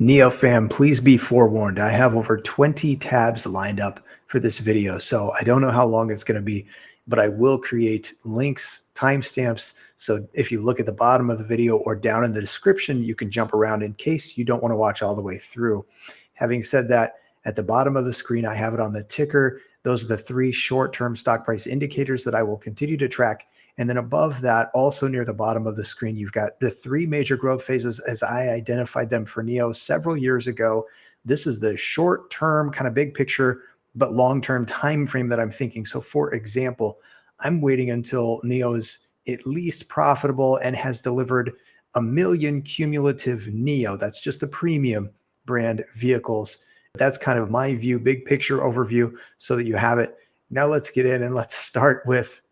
NIO fam, please be forewarned. I have over 20 tabs lined up for this video, so I don't know how long it's going to be, but I will create links, timestamps. So if you look at the bottom of the video or down in the description, you can jump around in case you don't want to watch all the way through. Having said that, at the bottom of the screen, I have it on the ticker. Those are the three short-term stock price indicators that I will continue to track. And then above that, also near the bottom of the screen, you've got the three major growth phases as I identified them for NIO several years ago. This is the short-term kind of big picture, but long-term time frame that I'm thinking. So for example, I'm waiting until NIO is at least profitable and has delivered 1 million cumulative NIO. That's just the premium brand vehicles. That's kind of my view, big picture overview, so that you have it. Now let's get in and let's start with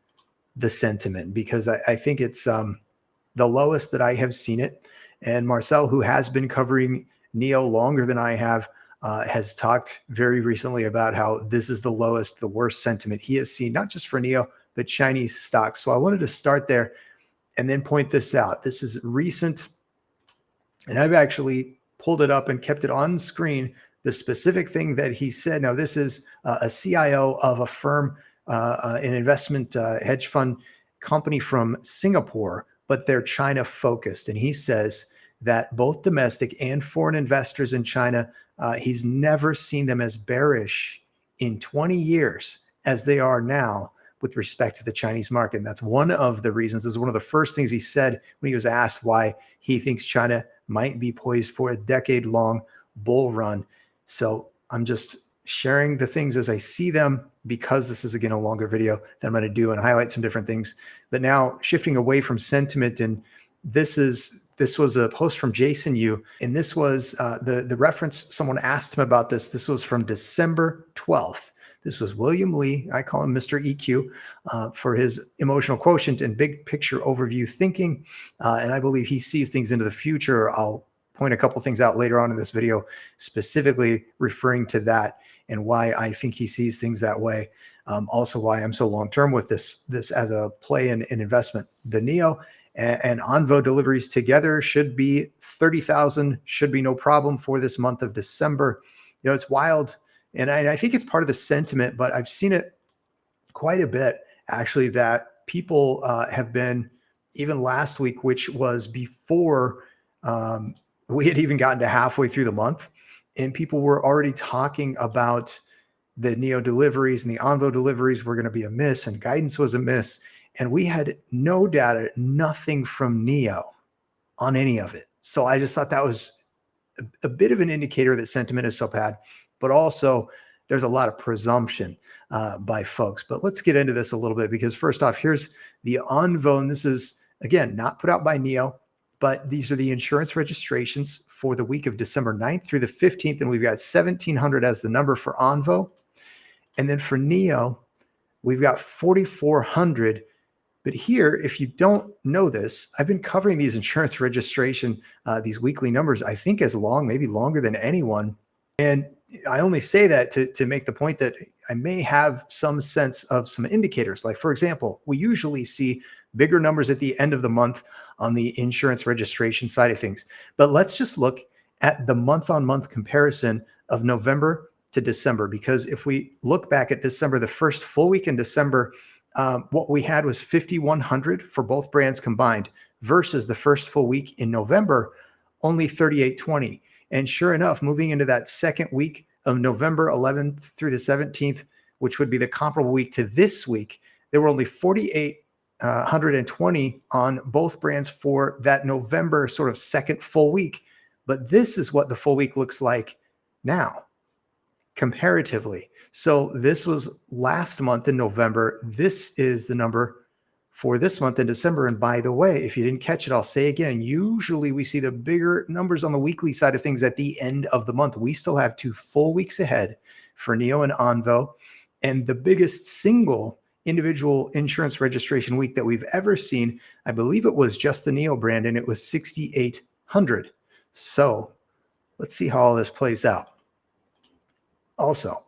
the sentiment, because I think it's the lowest that I have seen it. And Marcel, who has been covering NIO longer than I have, has talked very recently about how this is the lowest, the worst sentiment he has seen, not just for NIO, but Chinese stocks. So I wanted to start there and then point this out. This is recent, and I've actually pulled it up and kept it on screen, the specific thing that he said. Now, this is a CIO of a firm, an investment hedge fund company from Singapore, but they're China focused. And he says that both domestic and foreign investors in China, he's never seen them as bearish in 20 years as they are now with respect to the Chinese market. And that's one of the reasons. This is one of the first things he said when he was asked why he thinks China might be poised for a decade-long bull run. So I'm just sharing the things as I see them, because this is, again, a longer video that I'm going to do and highlight some different things. But now shifting away from sentiment, and this was a post from Jason Yu, and this was the reference. Someone asked him about this. This was from December 12th. This was William Lee. I call him Mr. EQ for his emotional quotient and big picture overview thinking. And I believe he sees things into the future. I'll point a couple things out later on in this video, specifically referring to that and why I think he sees things that way. Also why I'm so long-term with this as a play in investment. The NIO and Onvo deliveries together should be 30,000, should be no problem for this month of December. You know, it's wild. And I think it's part of the sentiment, but I've seen it quite a bit, actually, that people have been, even last week, which was before we had even gotten to halfway through the month, and people were already talking about the NIO deliveries and the Onvo deliveries were going to be a miss, and guidance was a miss. And we had no data, nothing from NIO on any of it. So I just thought that was a bit of an indicator that sentiment is so bad, but also there's a lot of presumption by folks. But let's get into this a little bit, because first off, here's the Onvo, and this is, again, not put out by NIO, but these are the insurance registrations for the week of December 9th through the 15th. And we've got 1,700 as the number for Onvo. And then for NIO, we've got 4,400. But here, if you don't know this, I've been covering these insurance registration, these weekly numbers, I think as long, maybe longer than anyone. And I only say that to make the point that I may have some sense of some indicators. Like, for example, we usually see bigger numbers at the end of the month on the insurance registration side of things. But let's just look at the month-on-month comparison of November to December, because if we look back at December, the first full week in December, what we had was 5,100 for both brands combined, versus the first full week in November, only 3,820. And sure enough, moving into that second week of November 11th through the 17th, which would be the comparable week to this week, there were only 4,820 on both brands for that November sort of second full week. But this is what the full week looks like now, comparatively. So this was last month in November. This is the number for this month in December. And by the way, if you didn't catch it, I'll say again, usually we see the bigger numbers on the weekly side of things at the end of the month. We still have 2 full weeks ahead for NIO and Onvo. And the biggest single individual insurance registration week that we've ever seen, I believe it was just the NIO brand, and it was 6,800. So let's see how all this plays out. Also,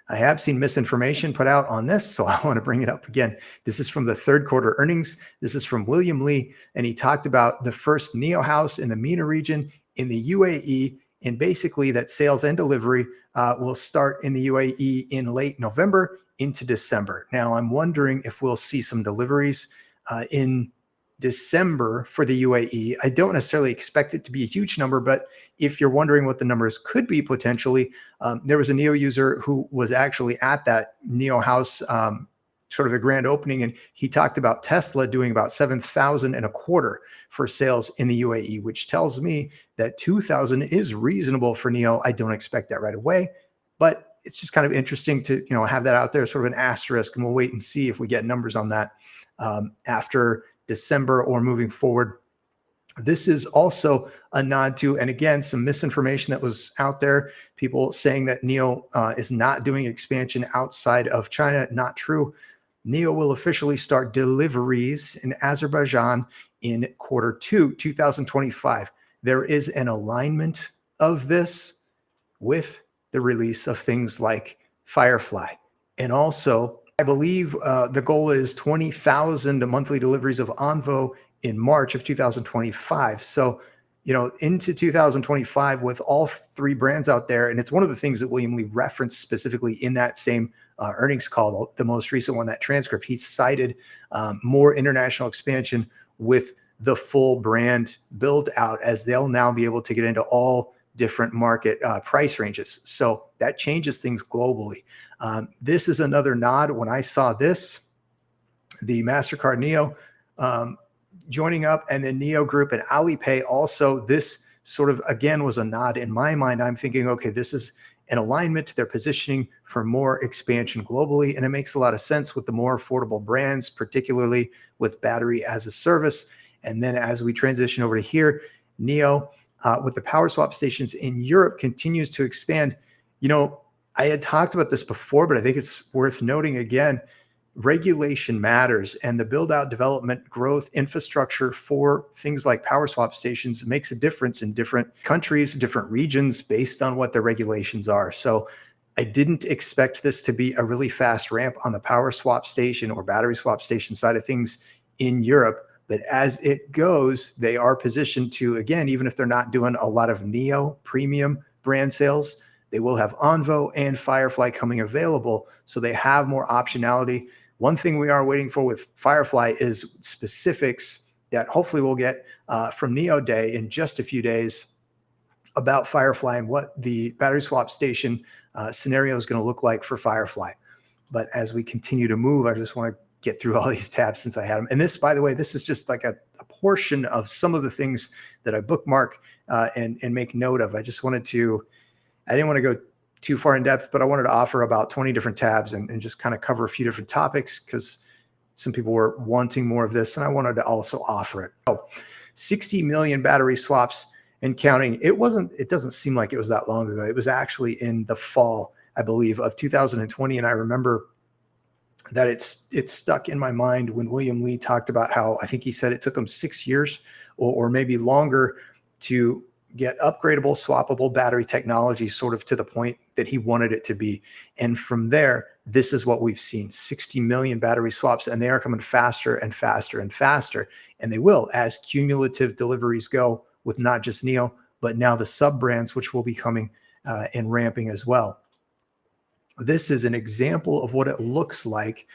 I have seen misinformation put out on this, so I want to bring it up again. This is from the third quarter earnings. This is from William Lee, and he talked about the first NIO house in the MENA region in the UAE and basically that sales and delivery will start in the UAE in late November into December. Now, I'm wondering if we'll see some deliveries in December for the UAE. I don't necessarily expect it to be a huge number, but if you're wondering what the numbers could be potentially, there was a NIO user who was actually at that NIO house, sort of the grand opening, and he talked about Tesla doing about 7,000 and a quarter for sales in the UAE, which tells me that 2,000 is reasonable for NIO. I don't expect that right away, but it's just kind of interesting to have that out there, sort of an asterisk, and we'll wait and see if we get numbers on that after December or moving forward. This is also a nod to, and again, some misinformation that was out there, people saying that NIO is not doing expansion outside of China. Not true. NIO will officially start deliveries in Azerbaijan in Q2 2025. There is an alignment of this with the release of things like Firefly. And also, I believe the goal is 20,000 monthly deliveries of Onvo in March of 2025. So, into 2025 with all three brands out there. And it's one of the things that William Li referenced specifically in that same earnings call, the most recent one, that transcript. He cited more international expansion with the full brand build out, as they'll now be able to get into all different market price ranges. So that changes things globally. This is another nod. When I saw this, the Mastercard NIO joining up, and then NIO Group and Alipay also, this sort of, again, was a nod in my mind. I'm thinking, okay, this is an alignment to their positioning for more expansion globally. And it makes a lot of sense with the more affordable brands, particularly with battery as a service. And then as we transition over to here, NIO with the power swap stations in Europe continues to expand. I had talked about this before, but I think it's worth noting again. Regulation matters, and the build out, development, growth, infrastructure for things like power swap stations makes a difference in different countries, different regions, based on what the regulations are. So I didn't expect this to be a really fast ramp on the power swap station or battery swap station side of things in Europe. But as it goes, they are positioned to, again, even if they're not doing a lot of NIO premium brand sales, they will have Onvo and Firefly coming available. So they have more optionality. One thing we are waiting for with Firefly is specifics that hopefully we'll get from NIO Day in just a few days about Firefly and what the battery swap station scenario is going to look like for Firefly. But as we continue to move, I just want to get through all these tabs since I had them. And this, by the way, this is just like a portion of some of the things that I bookmark and make note of. I didn't want to go too far in depth, but I wanted to offer about 20 different tabs and just kind of cover a few different topics because some people were wanting more of this, and I wanted to also offer it. So 60 million battery swaps and counting. It doesn't seem like it was that long ago. It was actually in the fall, I believe, of 2020. And I remember that it's stuck in my mind when William Li talked about how, I think he said it took him 6 years or maybe longer to get upgradable, swappable battery technology sort of to the point that he wanted it to be. And from there, this is what we've seen: 60 million battery swaps, and they are coming faster and faster and faster. And they will, as cumulative deliveries go with not just NIO, but now the sub brands, which will be coming and ramping as well. This is an example of what it looks like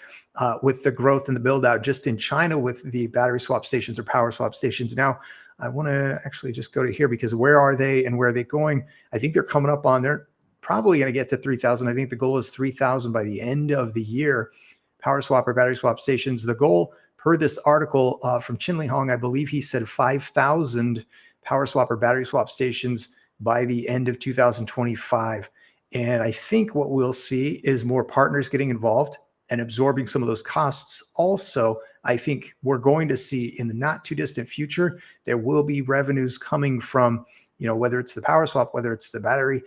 with the growth and the build out just in China with the battery swap stations or power swap stations. Now, I want to actually just go to here, because where are they and where are they going? I think they're coming up on, they're probably going to get to 3,000. I think the goal is 3,000 by the end of the year. Power swap or battery swap stations. The goal, per this article from Chinli Hong, I believe he said 5,000 power swap or battery swap stations by the end of 2025. And I think what we'll see is more partners getting involved and absorbing some of those costs. Also, I think we're going to see in the not too distant future, there will be revenues coming from, whether it's the power swap, whether it's the battery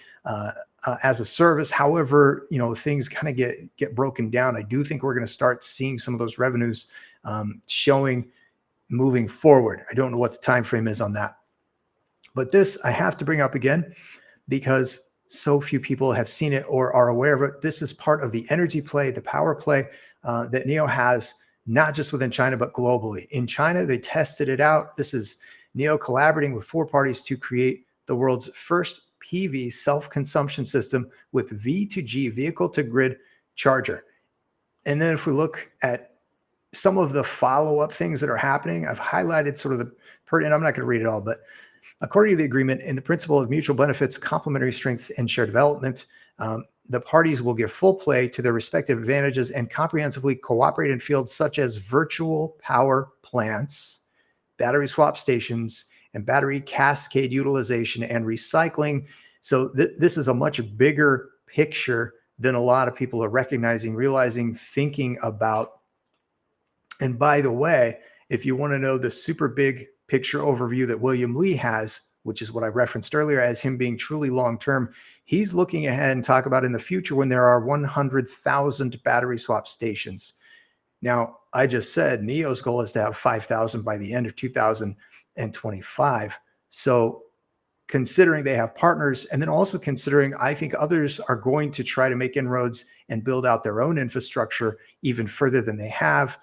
as a service, however, things kind of get broken down. I do think we're going to start seeing some of those revenues showing moving forward. I don't know what the time frame is on that, but this I have to bring up again because so few people have seen it or are aware of it. This is part of the energy play, the power play that NIO has, not just within China, but globally. In China, they tested it out. This is NIO collaborating with 4 parties to create the world's first PV self-consumption system with V2G, vehicle to grid charger. And then if we look at some of the follow-up things that are happening, I've highlighted sort of the pertinent, I'm not going to read it all, but according to the agreement, in the principle of mutual benefits, complementary strengths, and shared development, the parties will give full play to their respective advantages and comprehensively cooperate in fields such as virtual power plants, battery swap stations, and battery cascade utilization and recycling. So this is a much bigger picture than a lot of people are recognizing, realizing, thinking about. And by the way, if you want to know the super big picture overview that William Lee has, which is what I referenced earlier as him being truly long-term, he's looking ahead and talk about in the future when there are 100,000 battery swap stations. Now, I just said NIO's goal is to have 5,000 by the end of 2025. So considering they have partners, and then also considering I think others are going to try to make inroads and build out their own infrastructure even further than they have,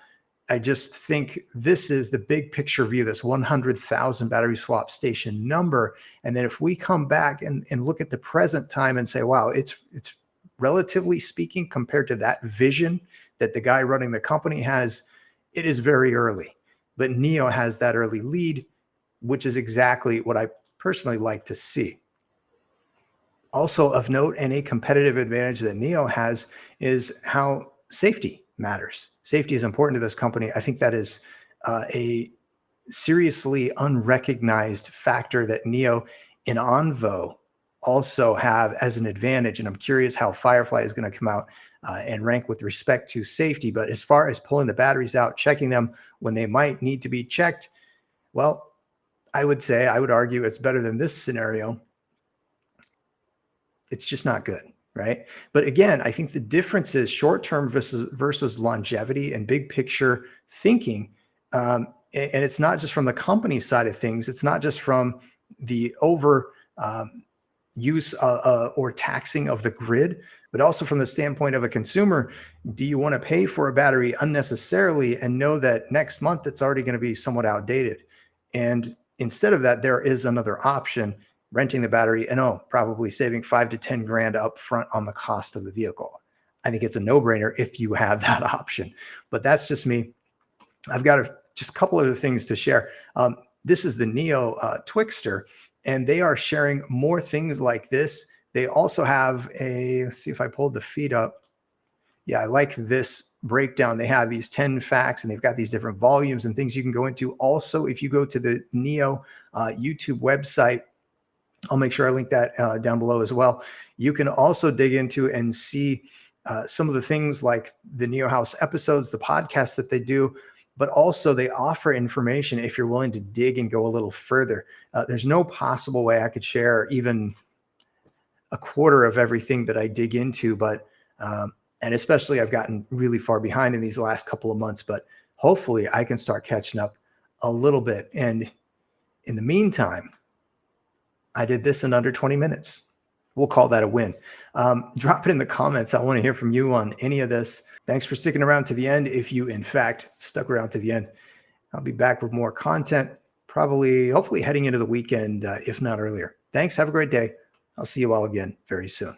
I just think this is the big picture view, this 100,000 battery swap station number. And then if we come back and look at the present time and say, wow, it's relatively speaking compared to that vision that the guy running the company has, it is very early. But NIO has that early lead, which is exactly what I personally like to see. Also of note, and a competitive advantage that NIO has is how safety matters. Safety is important to this company. I think that is a seriously unrecognized factor that NIO and Onvo also have as an advantage. And I'm curious how Firefly is going to come out and rank with respect to safety. But as far as pulling the batteries out, checking them when they might need to be checked, well, I would argue it's better than this scenario. It's just not good, right? But again, I think the difference is short-term versus longevity and big picture thinking. And it's not just from the company side of things. It's not just from the over use or taxing of the grid, but also from the standpoint of a consumer. Do you want to pay for a battery unnecessarily and know that next month it's already going to be somewhat outdated? And instead of that, there is another option, renting the battery, and probably saving 5 to 10 grand up front on the cost of the vehicle. I think it's a no-brainer if you have that option. But that's just me. I've got just a couple other things to share. This is the NIO Twixter, and they are sharing more things like this. They also have let's see if I pulled the feed up. Yeah, I like this breakdown. They have these 10 facts, and they've got these different volumes and things you can go into. Also, if you go to the NIO YouTube website, I'll make sure I link that down below as well. You can also dig into and see some of the things like the NIO House episodes, the podcasts that they do, but also they offer information if you're willing to dig and go a little further. There's no possible way I could share even a quarter of everything that I dig into, but and especially I've gotten really far behind in these last couple of months, but hopefully I can start catching up a little bit. And in the meantime, I did this in under 20 minutes. We'll call that a win. Drop it in the comments. I want to hear from you on any of this. Thanks for sticking around to the end. If you, in fact, stuck around to the end, I'll be back with more content, hopefully heading into the weekend, if not earlier. Thanks. Have a great day. I'll see you all again very soon.